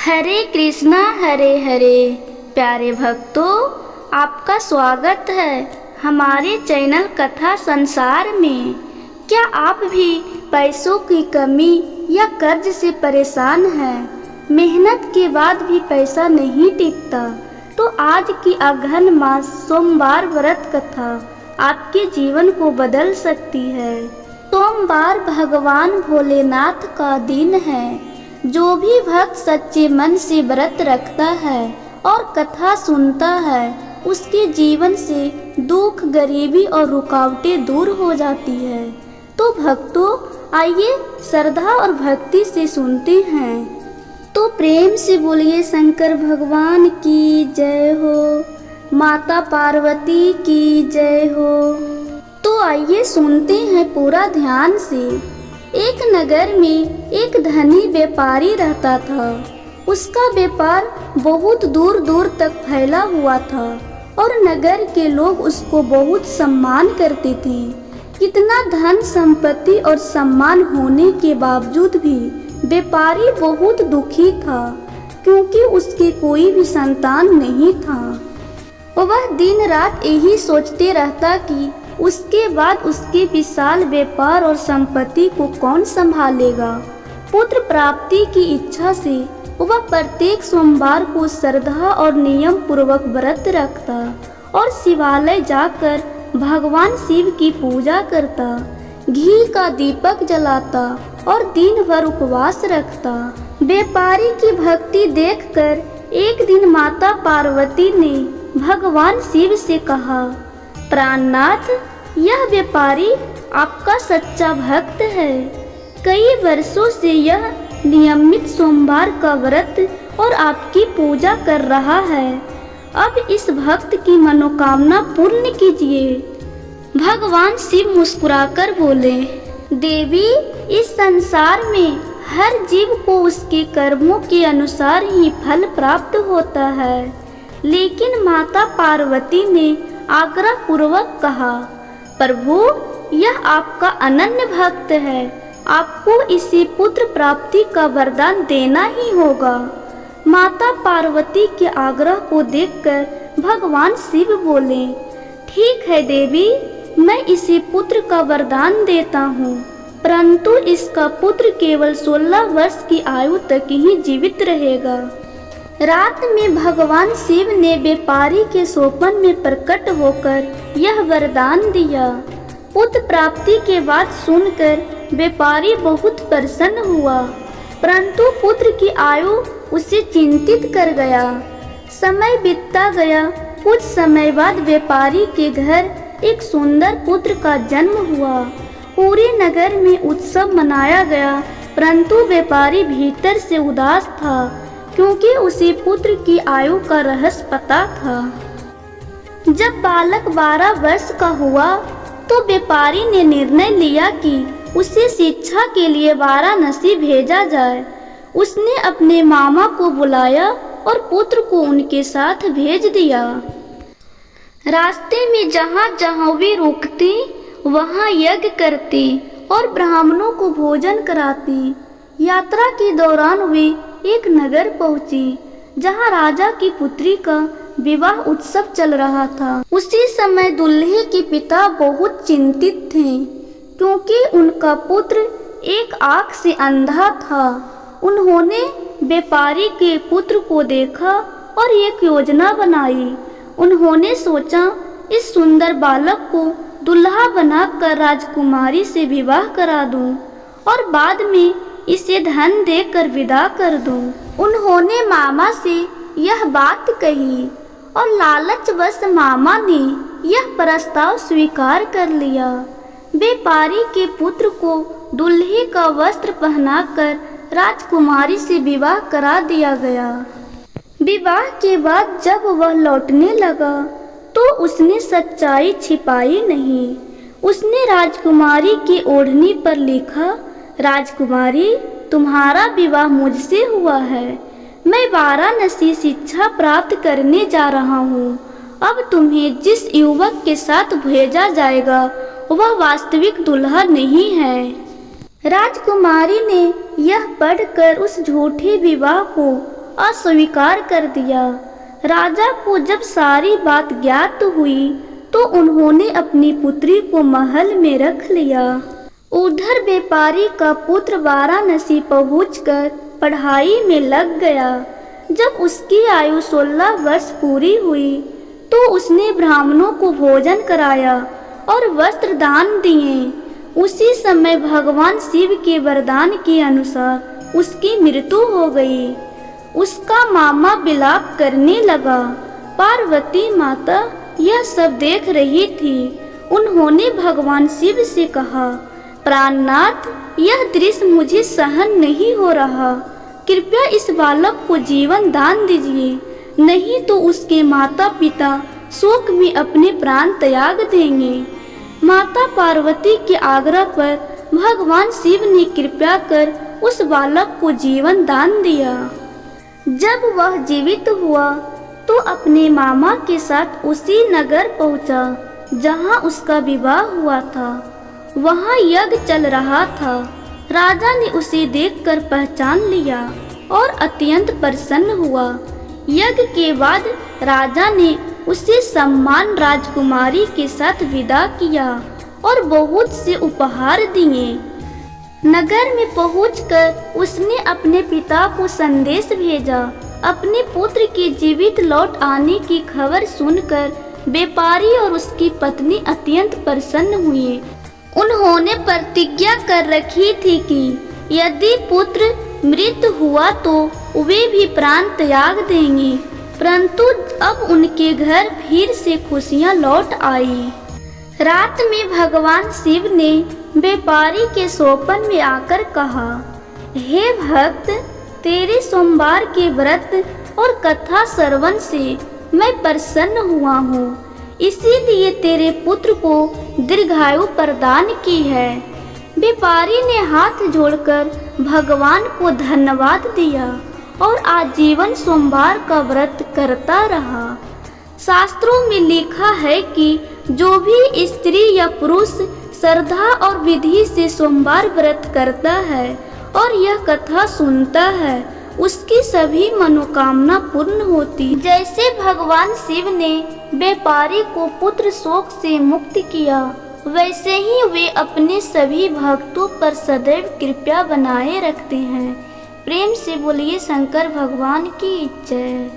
हरे कृष्णा हरे हरे। प्यारे भक्तों, आपका स्वागत है हमारे चैनल कथा संसार में। क्या आप भी पैसों की कमी या कर्ज से परेशान हैं? मेहनत के बाद भी पैसा नहीं टिकता, तो आज की अगहन मास सोमवार व्रत कथा आपके जीवन को बदल सकती है। सोमवार भगवान भोलेनाथ का दिन है। जो भी भक्त सच्चे मन से व्रत रखता है और कथा सुनता है, उसके जीवन से दुख, गरीबी और रुकावटें दूर हो जाती है। तो भक्तों, आइए श्रद्धा और भक्ति से सुनते हैं। तो प्रेम से बोलिए शंकर भगवान की जय हो, माता पार्वती की जय हो। तो आइए सुनते हैं पूरा ध्यान से। एक नगर में एक धनी व्यापारी रहता था। उसका व्यापार बहुत दूर दूर तक फैला हुआ था और नगर के लोग उसको बहुत सम्मान करते थे। इतना धन संपत्ति और सम्मान होने के बावजूद भी व्यापारी बहुत दुखी था, क्योंकि उसके कोई भी संतान नहीं था। वह दिन रात यही सोचते रहता कि उसके बाद उसके विशाल व्यापार और संपत्ति को कौन संभालेगा। पुत्र प्राप्ति की इच्छा से वह प्रत्येक सोमवार को श्रद्धा और नियम पूर्वक व्रत रखता और शिवालय जाकर भगवान शिव की पूजा करता, घी का दीपक जलाता और दिन भर उपवास रखता। व्यापारी की भक्ति देखकर एक दिन माता पार्वती ने भगवान शिव से कहा, प्राणनाथ, यह व्यापारी आपका सच्चा भक्त है। कई वर्षों से यह नियमित सोमवार का व्रत और आपकी पूजा कर रहा है। अब इस भक्त की मनोकामना पूर्ण कीजिए। भगवान शिव मुस्कुराकर बोले, देवी, इस संसार में हर जीव को उसके कर्मों के अनुसार ही फल प्राप्त होता है। लेकिन माता पार्वती ने आग्रह पूर्वक कहा, प्रभु, यह आपका अनन्य भक्त है, आपको इसे पुत्र प्राप्ति का वरदान देना ही होगा। माता पार्वती के आग्रह को देखकर भगवान शिव बोले, ठीक है देवी, मैं इसे पुत्र का वरदान देता हूँ, परंतु इसका पुत्र केवल 16 वर्ष की आयु तक ही जीवित रहेगा। रात में भगवान शिव ने व्यापारी के स्वप्न में प्रकट होकर यह वरदान दिया। पुत्र प्राप्ति के बाद सुनकर व्यापारी बहुत प्रसन्न हुआ, परंतु पुत्र की आयु उसे चिंतित कर गया। समय बीतता गया। कुछ समय बाद व्यापारी के घर एक सुंदर पुत्र का जन्म हुआ। पूरे नगर में उत्सव मनाया गया, परंतु व्यापारी भीतर से उदास था, क्योंकि उसे पुत्र की आयु का रहस्य पता था। जब बालक 12 वर्ष का हुआ तो व्यापारी ने निर्णय लिया कि उसे शिक्षा के लिए वाराणसी भेजा जाए। उसने अपने मामा को बुलाया और पुत्र को उनके साथ भेज दिया। रास्ते में जहाँ जहाँ वे रुकती, वहाँ यज्ञ करती और ब्राह्मणों को भोजन कराती। यात्रा के दौरान वे एक नगर पहुंची, जहां राजा की पुत्री का विवाह उत्सव चल रहा था। उसी समय दूल्हे के पिता बहुत चिंतित थे, क्योंकि उनका पुत्र एक आंख से अंधा था। उन्होंने व्यापारी के पुत्र को देखा और एक योजना बनाई। उन्होंने सोचा, इस सुंदर बालक को दुल्हा बनाकर राजकुमारी से विवाह करा दूं और बाद में इसे धन देकर विदा कर दूं। उन्होंने मामा से यह बात कही और लालचवश मामा ने यह प्रस्ताव स्वीकार कर लिया। व्यापारी के पुत्र को दूल्हे का वस्त्र पहनाकर राजकुमारी से विवाह करा दिया गया। विवाह के बाद जब वह लौटने लगा तो उसने सच्चाई छिपाई नहीं। उसने राजकुमारी की ओढ़नी पर लिखा, राजकुमारी, तुम्हारा विवाह मुझसे हुआ है। मैं वाराणसी शिक्षा प्राप्त करने जा रहा हूँ। अब तुम्हें जिस युवक के साथ भेजा जाएगा वह वास्तविक दुल्हा नहीं है। राजकुमारी ने यह पढ़कर उस झूठे विवाह को अस्वीकार कर दिया। राजा को जब सारी बात ज्ञात हुई तो उन्होंने अपनी पुत्री को महल में रख लिया। उधर व्यापारी का पुत्र वाराणसी पहुंचकर पढ़ाई में लग गया। जब उसकी आयु 16 वर्ष पूरी हुई तो उसने ब्राह्मणों को भोजन कराया और वस्त्र दान दिए। उसी समय भगवान शिव के वरदान के अनुसार उसकी मृत्यु हो गई। उसका मामा विलाप करने लगा। पार्वती माता यह सब देख रही थी। उन्होंने भगवान शिव से कहा, प्राणनाथ, यह दृश्य मुझे सहन नहीं हो रहा। कृपया इस बालक को जीवन दान दीजिए, नहीं तो उसके माता पिता शोक में अपने प्राण त्याग देंगे। माता पार्वती के आग्रह पर भगवान शिव ने कृपा कर उस बालक को जीवन दान दिया। जब वह जीवित हुआ तो अपने मामा के साथ उसी नगर पहुंचा जहां उसका विवाह हुआ था। वहां यज्ञ चल रहा था। राजा ने उसे देखकर पहचान लिया और अत्यंत प्रसन्न हुआ। यज्ञ के बाद राजा ने उसे सम्मान राजकुमारी के साथ विदा किया और बहुत से उपहार दिए। नगर में पहुंचकर उसने अपने पिता को संदेश भेजा। अपने पुत्र के जीवित लौट आने की खबर सुनकर व्यापारी और उसकी पत्नी अत्यंत प्रसन्न हुए। उन्होंने प्रतिज्ञा कर रखी थी कि यदि पुत्र मृत हुआ तो वे भी प्राण त्याग देंगे। परंतु अब उनके घर फिर से खुशियां लौट आई। रात में भगवान शिव ने व्यापारी के सोपन में आकर कहा, हे भक्त, तेरे सोमवार के व्रत और कथा श्रवण से मैं प्रसन्न हुआ हूँ, इसीलिए तेरे पुत्र को दीर्घायु प्रदान की है। व्यापारी ने हाथ जोड़कर भगवान को धन्यवाद दिया और आजीवन सोमवार का व्रत करता रहा। शास्त्रों में लिखा है कि जो भी स्त्री या पुरुष श्रद्धा और विधि से सोमवार व्रत करता है और यह कथा सुनता है, उसकी सभी मनोकामना पूर्ण होती। जैसे भगवान शिव ने व्यापारी को पुत्र शोक से मुक्त किया, वैसे ही वे अपने सभी भक्तों पर सदैव कृपा बनाए रखते हैं। प्रेम से बोलिए शंकर भगवान की जय।